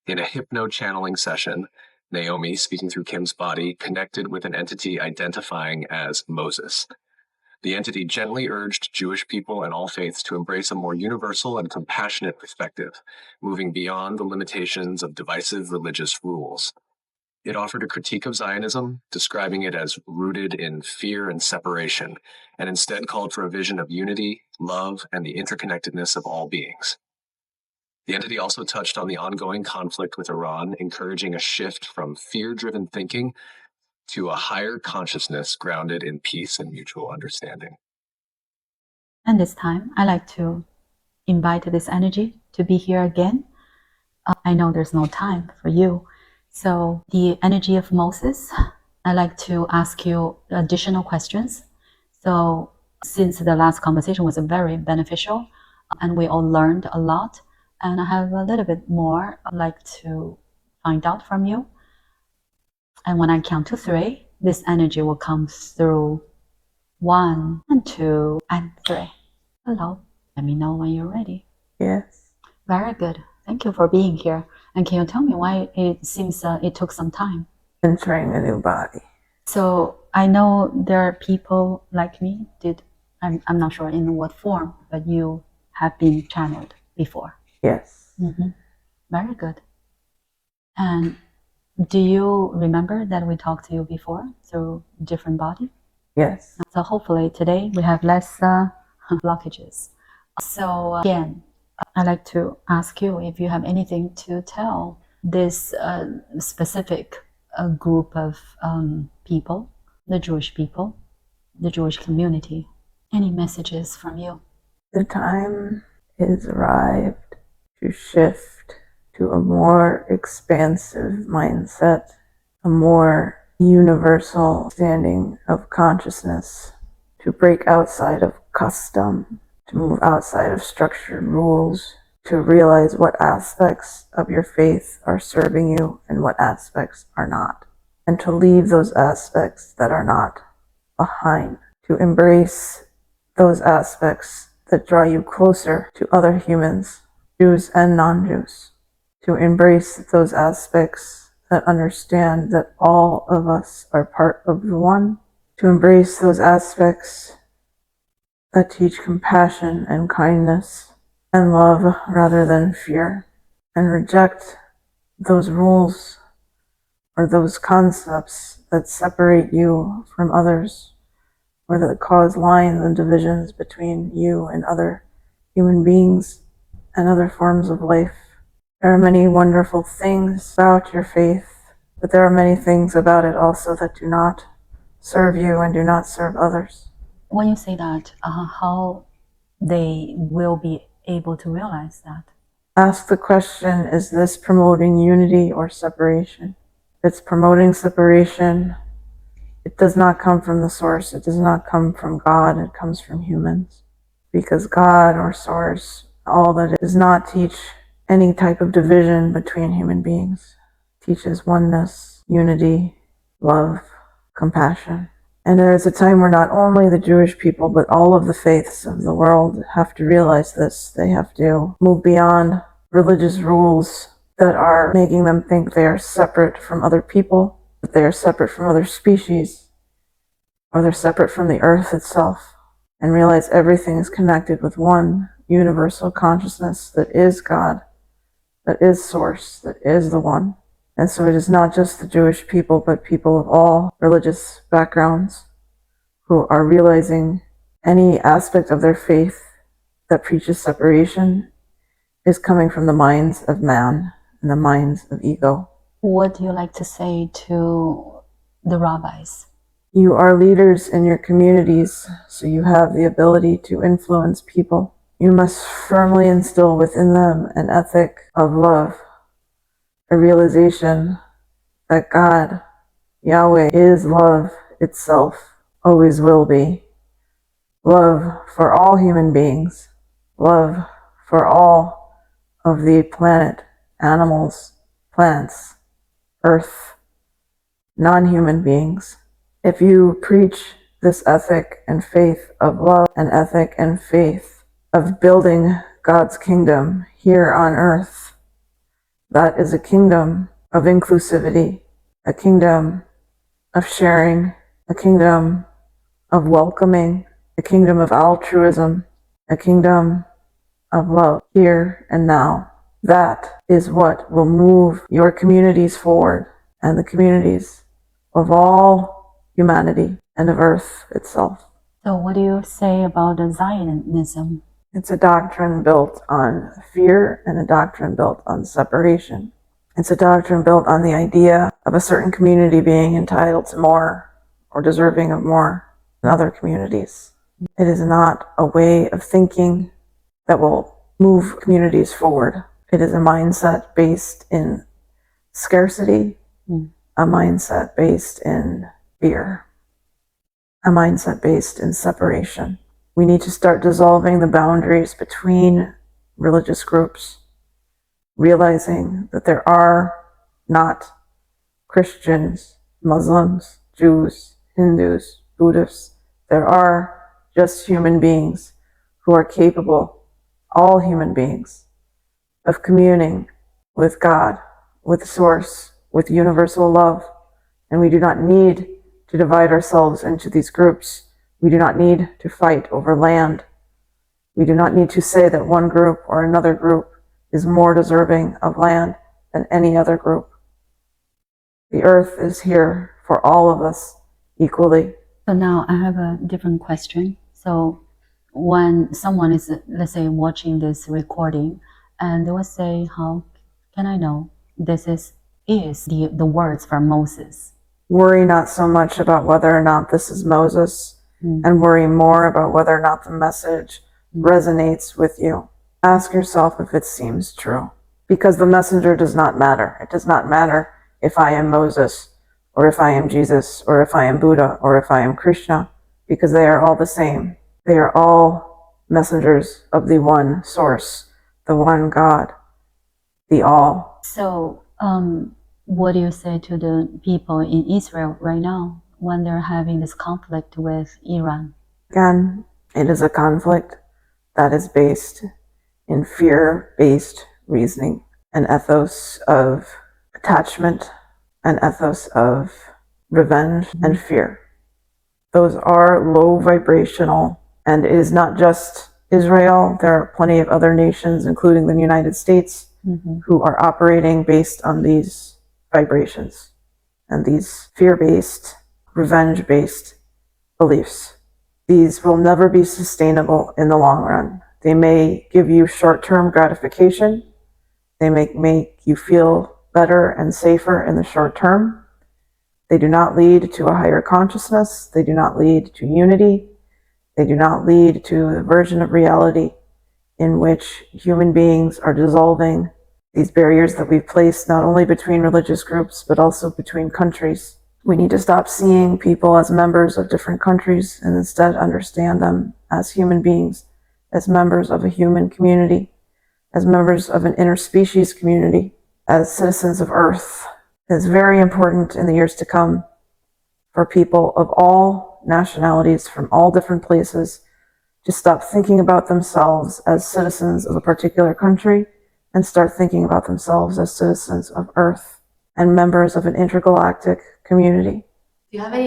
In a hypno-channeling session, Naomi, speaking through Kim's body, connected with an entity identifying as Moses. The entity gently urged Jewish people and all faiths to embrace a more universal and compassionate perspective, moving beyond the limitations of divisive religious rules. It offered a critique of Zionism, describing it as rooted in fear and separation, and instead called for a vision of unity, love, and the interconnectedness of all beings. The entity also touched on the ongoing conflict with Iran, encouraging a shift from fear-driven thinking to a higher consciousness grounded in peace and mutual understanding. And this time, I like to invite this energy to be here again. I know there's no time for you. So the energy of Moses, I like to ask you additional questions. So since the last conversation was very beneficial and we all learned a lot, and I have a little bit more I'd like to find out from you. And when I count to 3, this energy will come through 1 and 2 and 3. Hello. Let me know when you're ready. Yes. Very good. Thank you for being here. And can you tell me why it seems it took some time? Entering a new body. So I know there are people like me, I'm not sure in what form, but you have been channeled before. Yes. Very good. And do you remember that we talked to you before through different body? Yes. So hopefully today we have less blockages. So again, I'd like to ask you if you have anything to tell this specific group of people, the Jewish people, the Jewish community. Any messages from you? The time is arrived to shift to a more expansive mindset, a more universal standing of consciousness, to break outside of custom, to move outside of structured rules, to realize what aspects of your faith are serving you and what aspects are not, and to leave those aspects that are not behind, to embrace those aspects that draw you closer to other humans, Jews and non-Jews, to embrace those aspects that understand that all of us are part of the one, to embrace those aspects that teach compassion and kindness and love rather than fear, and reject those rules or those concepts that separate you from others, or that cause lines and divisions between you and other human beings and other forms of life. There are many wonderful things about your faith, but there are many things about it also that do not serve you and do not serve others. When you say that, how they will be able to realize that? Ask the question, is this promoting unity or separation? If it's promoting separation, it does not come from the source. It does not come from God. It comes from humans. Because God or source, all that it does not teach any type of division between human beings. It teaches oneness, unity, love, compassion. And there is a time where not only the Jewish people, but all of the faiths of the world have to realize this. They have to move beyond religious rules that are making them think they are separate from other people, that they are separate from other species, or they're separate from the earth itself, and realize everything is connected with one universal consciousness that is God, that is source, that is the one. And so it is not just the Jewish people, but people of all religious backgrounds who are realizing any aspect of their faith that preaches separation is coming from the minds of man and the minds of ego. What do you like to say to the rabbis? You are leaders in your communities, so you have the ability to influence people. You must firmly instill within them an ethic of love, a realization that God, Yahweh, is love itself, always will be. Love for all human beings, love for all of the planet, animals, plants, earth, non-human beings. If you preach this ethic and faith of love, an ethic and faith of building God's kingdom here on earth, That is a kingdom of inclusivity, a kingdom of sharing, a kingdom of welcoming, a kingdom of altruism, a kingdom of love here and now. That is what will move your communities forward and the communities of all humanity and of Earth itself. So what do you say about the Zionism? It's a doctrine built on fear and a doctrine built on separation. It's a doctrine built on the idea of a certain community being entitled to more or deserving of more than other communities. It is not a way of thinking that will move communities forward. It is a mindset based in scarcity, a mindset based in fear, a mindset based in separation. We need to start dissolving the boundaries between religious groups, realizing that there are not Christians, Muslims, Jews, Hindus, Buddhists. There are just human beings who are capable, all human beings, of communing with God, with Source, with universal love. And we do not need to divide ourselves into these groups. We do not need to fight over land. We do not need to say that one group or another group is more deserving of land than any other group. The earth is here for all of us equally. So now I have a different question. So when someone is, let's say, watching this recording, and they will say, how can I know this is the words from Moses? Worry not so much about whether or not this is Moses, and worry more about whether or not the message resonates with you. Ask yourself if it seems true, because the messenger does not matter. It does not matter if I am Moses, or if I am Jesus, or if I am Buddha, or if I am Krishna, because they are all the same. They are all messengers of the one Source, the one God, the all. So what do you say to the people in Israel right now when they're having this conflict with Iran? Again, it is a conflict that is based in fear-based reasoning, an ethos of attachment, an ethos of revenge and fear. Those are low vibrational, and it is not just Israel. There are plenty of other nations, including the United States, who are operating based on these vibrations and these fear-based, revenge-based beliefs. These will never be sustainable in the long run. They may give you short-term gratification. They may make you feel better and safer in the short term. They do not lead to a higher consciousness. They do not lead to unity. They do not lead to a version of reality in which human beings are dissolving these barriers that we've placed not only between religious groups, but also between countries. We need to stop seeing people as members of different countries and instead understand them as human beings, as members of a human community, as members of an interspecies community, as citizens of Earth. It is very important in the years to come for people of all nationalities from all different places to stop thinking about themselves as citizens of a particular country and start thinking about themselves as citizens of Earth and members of an intergalactic community. Do you have any